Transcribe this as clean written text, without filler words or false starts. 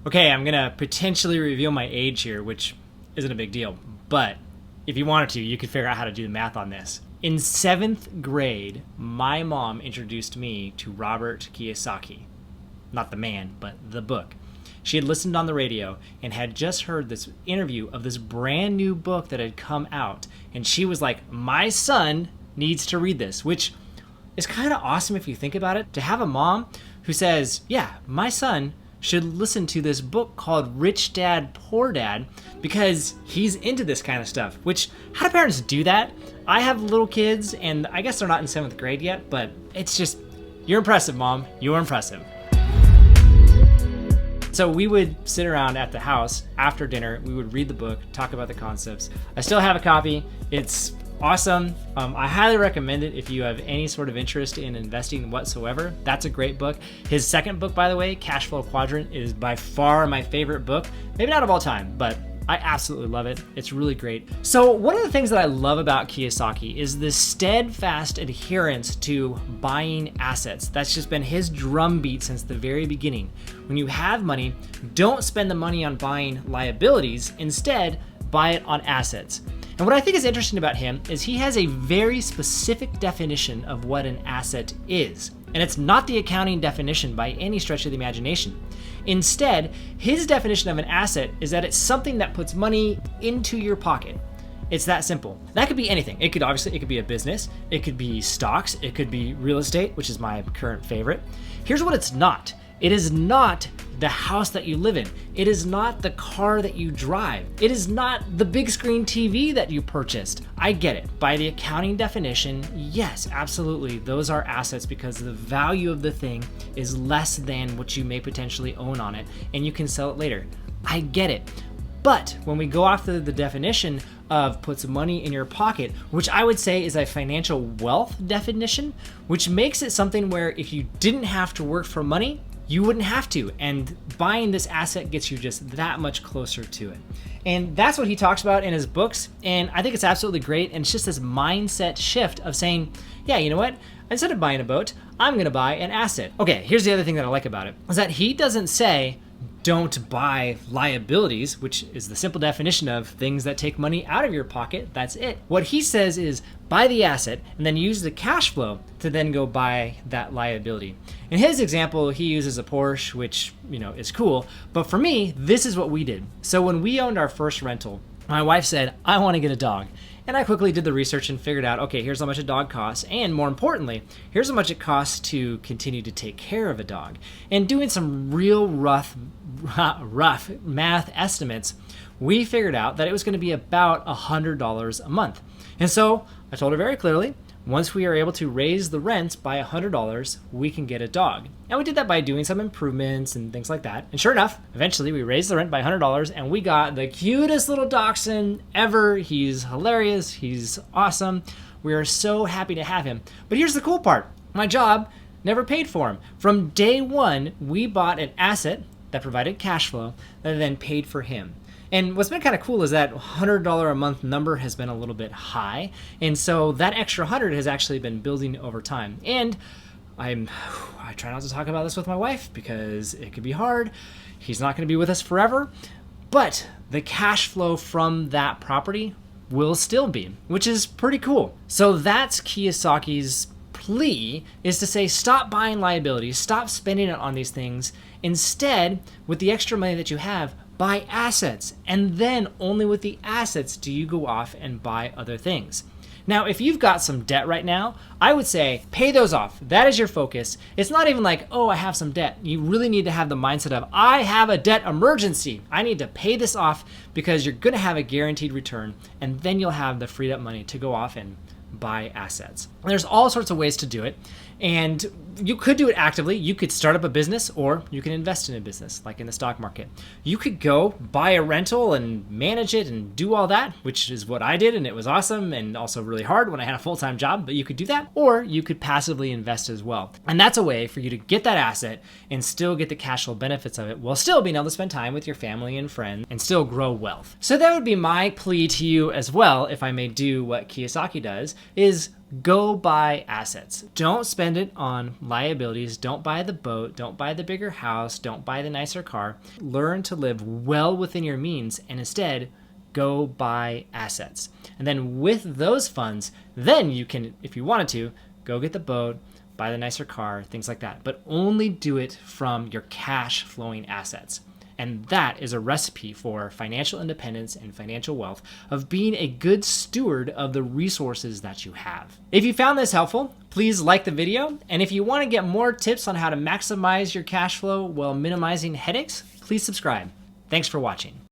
Okay, I'm going to potentially reveal my age here, which isn't a big deal. But if you wanted to, you could figure out how to do the math on this. In 7th grade, my mom introduced me to Robert Kiyosaki. Not the man, but the book. She had listened on the radio and had just heard this interview of this brand new book that had come out. And she was like, my son needs to read this, which is kind of awesome if you think about it. To have a mom who says, yeah, my son should listen to this book called Rich Dad, Poor Dad because he's into this kind of stuff. Which, how do parents do that? I have little kids and I guess they're not in 7th grade yet, but it's just, you're impressive, Mom. You're impressive. So we would sit around at the house after dinner. We would read the book, talk about the concepts. I still have a copy. It's awesome. I highly recommend it if you have any sort of interest in investing whatsoever. That's a great book. His second book, by the way, Cash Flow Quadrant, is by far my favorite book. Maybe not of all time, but I absolutely love it. It's really great. So one of the things that I love about Kiyosaki is the steadfast adherence to buying assets. That's just been his drumbeat since the very beginning. When you have money, don't spend the money on buying liabilities. Instead, buy it on assets. And what I think is interesting about him is he has a very specific definition of what an asset is. And it's not the accounting definition by any stretch of the imagination. Instead, his definition of an asset is that it's something that puts money into your pocket. It's that simple. That could be anything. It could be a business. It could be stocks. It could be real estate, which is my current favorite. Here's what it's not. It is not the house that you live in. It is not the car that you drive. It is not the big screen TV that you purchased. I get it. By the accounting definition, yes, absolutely, those are assets because the value of the thing is less than what you may potentially own on it, and you can sell it later. I get it. But when we go off the definition of puts money in your pocket, which I would say is a financial wealth definition, which makes it something where if you didn't have to work for money, you wouldn't have to, and buying this asset gets you just that much closer to it. And that's what he talks about in his books, and I think it's absolutely great, and it's just this mindset shift of saying, yeah, you know what? Instead of buying a boat, I'm gonna buy an asset. Okay, here's the other thing that I like about it, is that he doesn't say, don't buy liabilities, which is the simple definition of things that take money out of your pocket. That's it. What he says is buy the asset and then use the cash flow to then go buy that liability. In his example, he uses a Porsche, which, is cool. But for me, this is what we did. So when we owned our first rental, my wife said, I want to get a dog. And I quickly did the research and figured out, okay, here's how much a dog costs. And more importantly, here's how much it costs to continue to take care of a dog. And doing some real rough math estimates, we figured out that it was going to be about $100 a month. And so I told her very clearly, once we are able to raise the rent by $100, we can get a dog. And we did that by doing some improvements and things like that. And sure enough, eventually we raised the rent by $100 and we got the cutest little dachshund ever. He's hilarious. He's awesome. We are so happy to have him. But here's the cool part. My job never paid for him. From day one, we bought an asset that provided cash flow that then paid for him. And what's been kind of cool is that $100 a month number has been a little bit high. And so that extra 100 has actually been building over time. And I try not to talk about this with my wife because it could be hard. He's not going to be with us forever. But the cash flow from that property will still be, which is pretty cool. So that's Kiyosaki's plea, is to say, stop buying liabilities, stop spending it on these things. Instead, with the extra money that you have, buy assets, and then only with the assets do you go off and buy other things. Now, if you've got some debt right now, I would say pay those off. That is your focus. It's not even like, oh, I have some debt. You really need to have the mindset of, I have a debt emergency. I need to pay this off because you're going to have a guaranteed return, and then you'll have the freed up money to go off and buy assets. There's all sorts of ways to do it. And you could do it actively. You could start up a business, or you can invest in a business, like in the stock market. You could go buy a rental and manage it and do all that, which is what I did, and it was awesome and also really hard when I had a full-time job, but you could do that. Or you could passively invest as well. And that's a way for you to get that asset and still get the cash flow benefits of it while still being able to spend time with your family and friends and still grow wealth. So that would be my plea to you as well, if I may do what Kiyosaki does, is Go buy assets. Don't spend it on liabilities. Don't buy the boat. Don't buy the bigger house. Don't buy the nicer car. Learn to live well within your means and instead go buy assets. And then with those funds, then you can, if you wanted to, go get the boat, buy the nicer car, things like that. But only do it from your cash flowing assets. And that is a recipe for financial independence and financial wealth, of being a good steward of the resources that you have. If you found this helpful, please like the video. And if you want to get more tips on how to maximize your cash flow while minimizing headaches, please subscribe. Thanks for watching.